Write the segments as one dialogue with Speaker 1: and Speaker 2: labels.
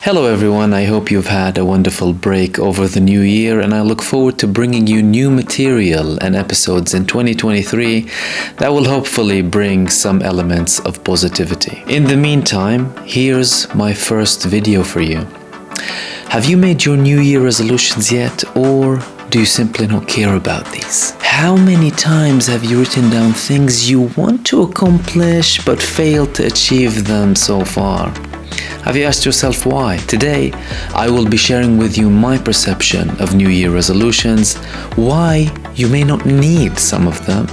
Speaker 1: Hello everyone, I hope you've had a wonderful break over the new year, and I look forward to bringing you new material and episodes in 2023 that will hopefully bring some elements of positivity. In the meantime, here's my first video for you. Have you made your New Year resolutions yet, or do you simply not care about these? How many times have you written down things you want to accomplish but failed to achieve them so far? Have you asked yourself why? Today, I will be sharing with you my perception of New Year resolutions, why you may not need some of them,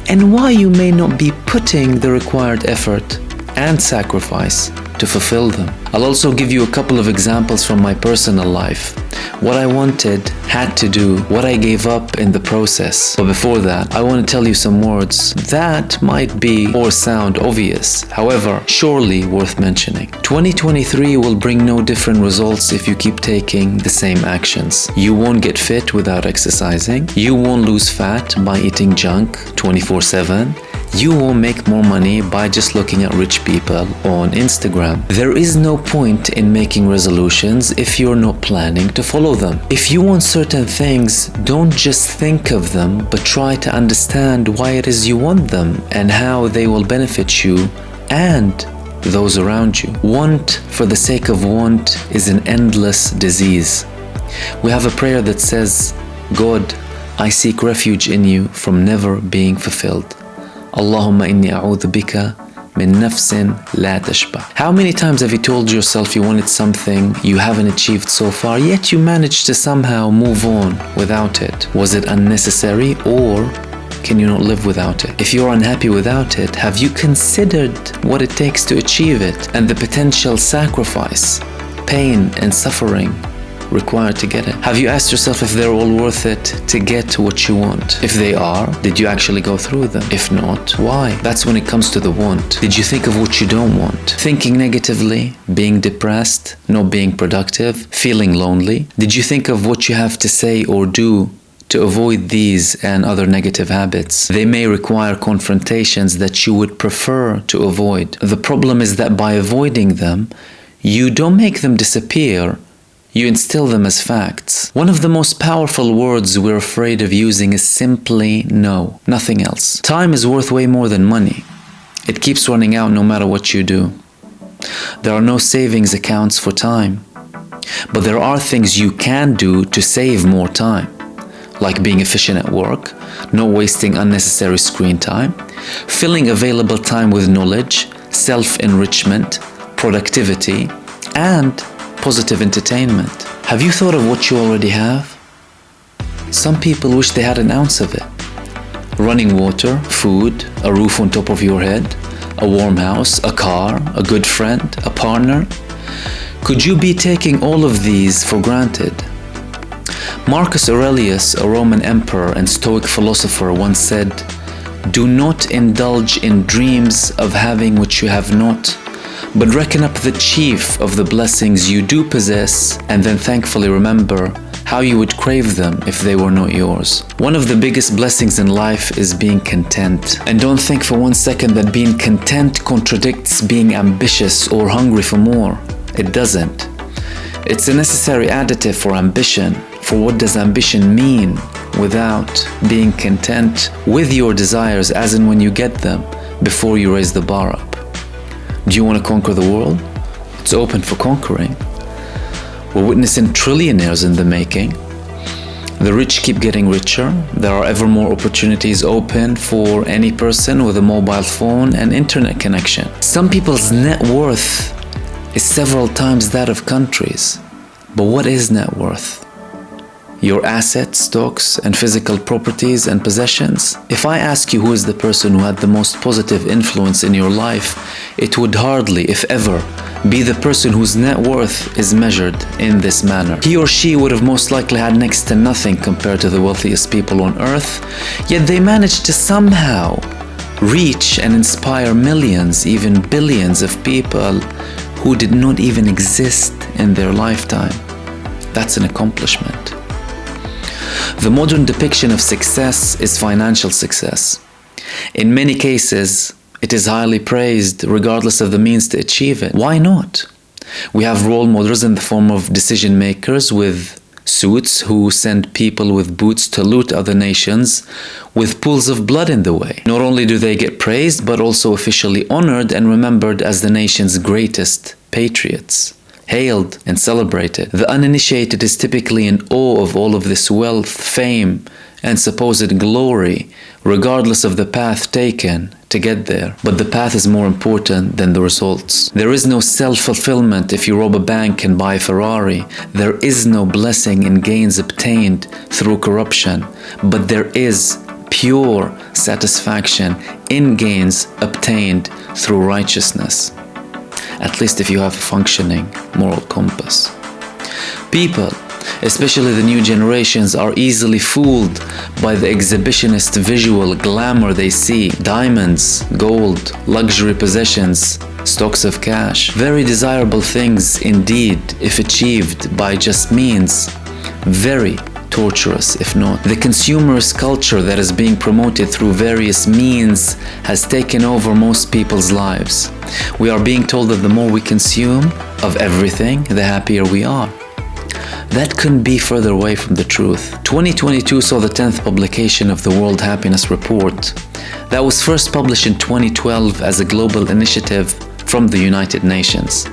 Speaker 1: and why you may not be putting the required effort and sacrifice to fulfill them. I'll also give you a couple of examples from my personal life, what I wanted, had to do, what I gave up in the process. But before that, I want to tell you some words that might be or sound obvious, however, surely worth mentioning. 2023 will bring no different results if you keep taking the same actions. You won't get fit without exercising. You won't lose fat by eating junk 24/7. You won't make more money by just looking at rich people on Instagram. There is no point in making resolutions if you're not planning to follow them. If you want certain things, don't just think of them, but try to understand why it is you want them and how they will benefit you and those around you. Want for the sake of want is an endless disease. We have a prayer that says, God, I seek refuge in you from never being fulfilled. Allahumma inni a'udhu bika min nafsin la tashba. How many times have you told yourself you wanted something you haven't achieved so far, yet you managed to somehow move on without it? Was it unnecessary, or can you not live without it? If you're unhappy without it, have you considered what it takes to achieve it and the potential sacrifice, pain and suffering required to get it? Have you asked yourself if they're all worth it to get what you want? If they are, did you actually go through them? If not, why? That's when it comes to the want. Did you think of what you don't want? Thinking negatively, being depressed, not being productive, feeling lonely? Did you think of what you have to say or do to avoid these and other negative habits? They may require confrontations that you would prefer to avoid. The problem is that by avoiding them, you don't make them disappear. You instill them as facts. One of the most powerful words we're afraid of using is simply no, nothing else. Time is worth way more than money. It keeps running out no matter what you do. There are no savings accounts for time. But there are things you can do to save more time, like being efficient at work, not wasting unnecessary screen time, filling available time with knowledge, self-enrichment, productivity, and positive entertainment. Have you thought of what you already have? Some people wish they had an ounce of it. Running water, food, a roof on top of your head, a warm house, a car, a good friend, a partner. Could you be taking all of these for granted? Marcus Aurelius, a Roman emperor and Stoic philosopher, once said, "Do not indulge in dreams of having what you have not, but reckon up the chief of the blessings you do possess, and then thankfully remember how you would crave them if they were not yours." One of the biggest blessings in life is being content. And don't think for one second that being content contradicts being ambitious or hungry for more. It doesn't. It's a necessary additive for ambition. For what does ambition mean without being content with your desires as and when you get them before you raise the bar up? Do you want to conquer the world? It's open for conquering. We're witnessing trillionaires in the making. The rich keep getting richer. There are ever more opportunities open for any person with a mobile phone and internet connection. Some people's net worth is several times that of countries. But what is net worth? Your assets, stocks, and physical properties and possessions? If I ask you who is the person who had the most positive influence in your life, it would hardly, if ever, be the person whose net worth is measured in this manner. He or she would have most likely had next to nothing compared to the wealthiest people on earth, yet they managed to somehow reach and inspire millions, even billions of people who did not even exist in their lifetime. That's an accomplishment. The modern depiction of success is financial success. In many cases, it is highly praised regardless of the means to achieve it. Why not? We have role models in the form of decision makers with suits who send people with boots to loot other nations with pools of blood in the way. Not only do they get praised, but also officially honored and remembered as the nation's greatest patriots, hailed and celebrated. The uninitiated is typically in awe of all of this wealth, fame, and supposed glory, regardless of the path taken to get there. But the path is more important than the results. There is no self-fulfillment if you rob a bank and buy a Ferrari. There is no blessing in gains obtained through corruption, but there is pure satisfaction in gains obtained through righteousness. At least if you have a functioning moral compass. People, especially the new generations, are easily fooled by the exhibitionist visual glamour they see. Diamonds, gold, luxury possessions, stocks of cash. Very desirable things indeed, if achieved by just means. Very torturous, if not. The consumerist culture that is being promoted through various means has taken over most people's lives. We are being told that the more we consume of everything, the happier we are. That couldn't be further away from the truth. 2022 saw the 10th publication of the World Happiness Report. That was first published in 2012 as a global initiative from the United Nations.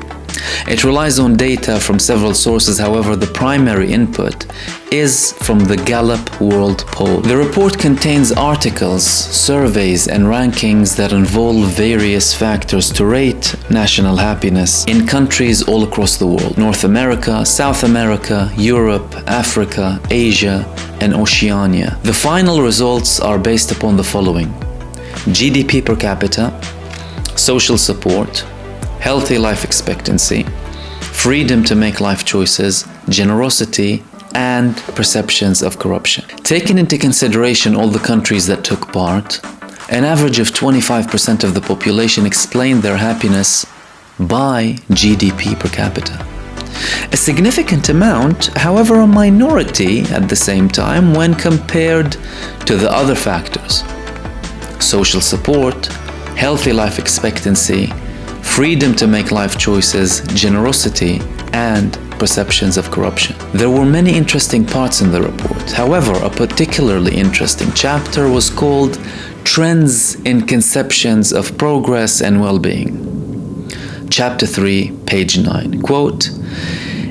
Speaker 1: It relies on data from several sources, however, the primary input is from the Gallup World Poll. The report contains articles, surveys, and rankings that involve various factors to rate national happiness in countries all across the world: North America, South America, Europe, Africa, Asia, and Oceania. The final results are based upon the following: GDP per capita, social support, healthy life expectancy, freedom to make life choices, generosity, and perceptions of corruption. Taking into consideration all the countries that took part, an average of 25% of the population explained their happiness by GDP per capita. A significant amount, however, a minority at the same time when compared to the other factors: social support, healthy life expectancy, freedom to make life choices, generosity, and perceptions of corruption. There were many interesting parts in the report. However, a particularly interesting chapter was called Trends in Conceptions of Progress and Well-Being. Chapter 3, page 9. Quote,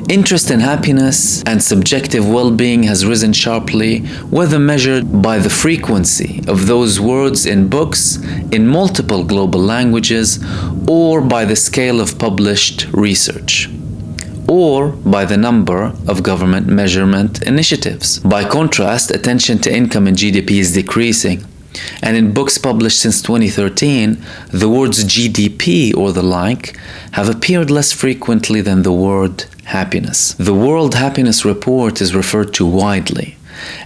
Speaker 1: "Interest in happiness and subjective well-being has risen sharply, whether measured by the frequency of those words in books in multiple global languages, or by the scale of published research, or by the number of government measurement initiatives. By contrast, attention to income and GDP is decreasing. And in books published since 2013, the words GDP or the like have appeared less frequently than the word happiness. The World Happiness Report is referred to widely,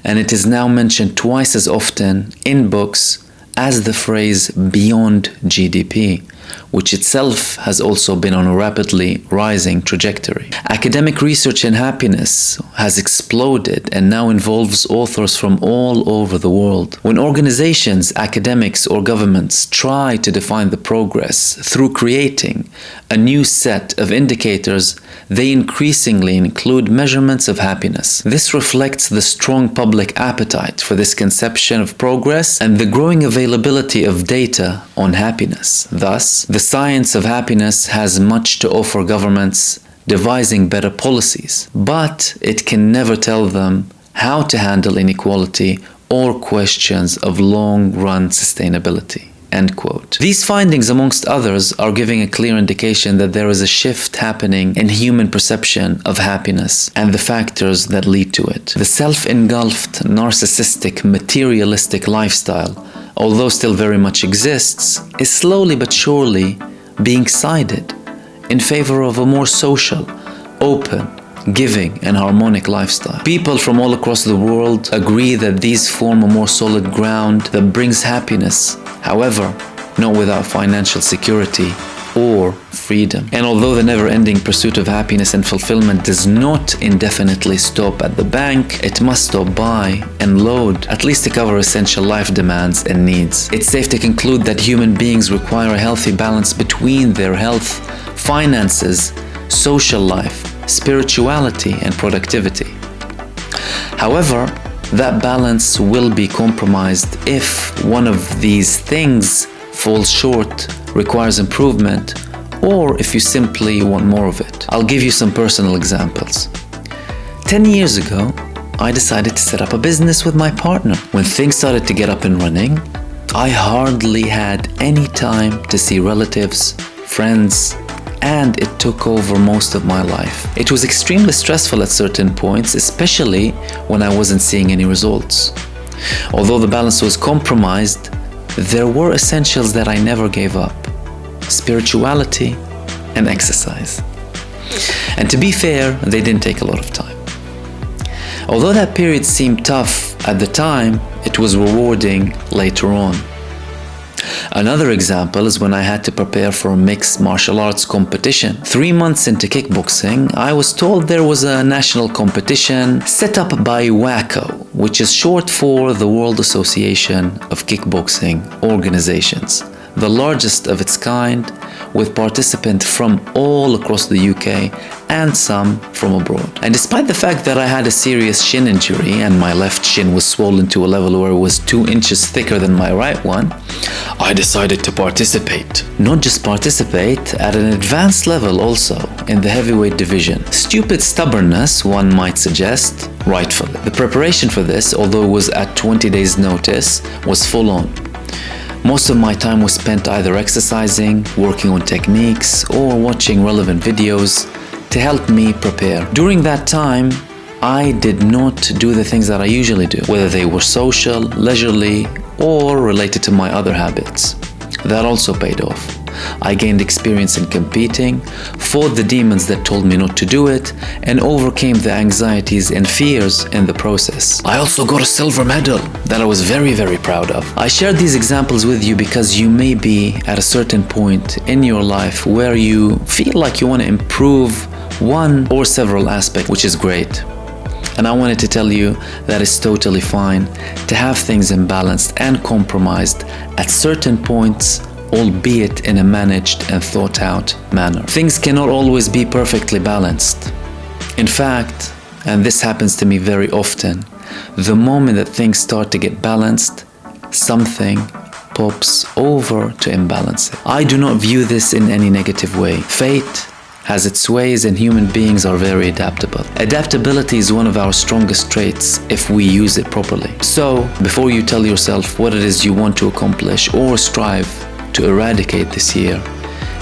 Speaker 1: and it is now mentioned twice as often in books as the phrase beyond GDP, which itself has also been on a rapidly rising trajectory. Academic research in happiness has exploded and now involves authors from all over the world. When organizations, academics, or governments try to define the progress through creating a new set of indicators, they increasingly include measurements of happiness. This reflects the strong public appetite for this conception of progress and the growing availability of data on happiness. Thus, the science of happiness has much to offer governments devising better policies, but it can never tell them how to handle inequality or questions of long-run sustainability." End quote. These findings, amongst others, are giving a clear indication that there is a shift happening in human perception of happiness and the factors that lead to it. The self-engulfed, narcissistic, materialistic lifestyle, although still very much exists, is slowly but surely being sided in favor of a more social, open, giving, and harmonic lifestyle. People from all across the world agree that these form a more solid ground that brings happiness, however, not without financial security or freedom. And although the never-ending pursuit of happiness and fulfillment does not indefinitely stop at the bank, it must stop by and load, at least to cover essential life demands and needs. It's safe to conclude that human beings require a healthy balance between their health, finances, social life, spirituality, and productivity. However, that balance will be compromised if one of these things falls short, requires improvement, or if you simply want more of it. I'll give you some personal examples. 10 years ago, I decided to set up a business with my partner. When things started to get up and running, I hardly had any time to see relatives, friends, and it took over most of my life. It was extremely stressful at certain points, especially when I wasn't seeing any results. Although the balance was compromised, there were essentials that I never gave up: spirituality and exercise. And to be fair, they didn't take a lot of time. Although that period seemed tough at the time, it was rewarding later on. Another example is when I had to prepare for a mixed martial arts competition. 3 months into kickboxing, I was told there was a national competition set up by WACO, which is short for the World Association of Kickboxing Organizations, the largest of its kind, with participants from all across the UK and some from abroad. And despite the fact that I had a serious shin injury and my left shin was swollen to a level where it was 2 inches thicker than my right one, I decided to participate. Not just participate, at an advanced level also, in the heavyweight division. Stupid stubbornness, one might suggest, rightfully. The preparation for this, although it was at 20 days' notice, was full on. Most of my time was spent either exercising, working on techniques, or watching relevant videos to help me prepare. During that time, I did not do the things that I usually do, whether they were social, leisurely, or related to my other habits. That also paid off. I gained experience in competing, fought the demons that told me not to do it, and overcame the anxieties and fears in the process. I also got a silver medal that I was very, very proud of. I shared these examples with you because you may be at a certain point in your life where you feel like you want to improve one or several aspects, which is great. And I wanted to tell you that it's totally fine to have things imbalanced and compromised at certain points, albeit in a managed and thought out manner. Things cannot always be perfectly balanced. In fact, and this happens to me very often, the moment that things start to get balanced, something pops over to imbalance it. I do not view this in any negative way. Fate has its ways and human beings are very adaptable. Adaptability is one of our strongest traits if we use it properly. So, before you tell yourself what it is you want to accomplish or strive to eradicate this year,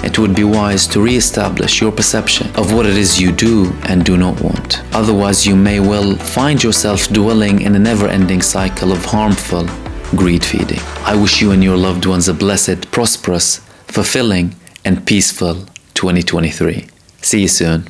Speaker 1: it would be wise to re-establish your perception of what it is you do and do not want. Otherwise, you may well find yourself dwelling in a never-ending cycle of harmful greed feeding. I wish you and your loved ones a blessed, prosperous, fulfilling, and peaceful 2023. See you soon.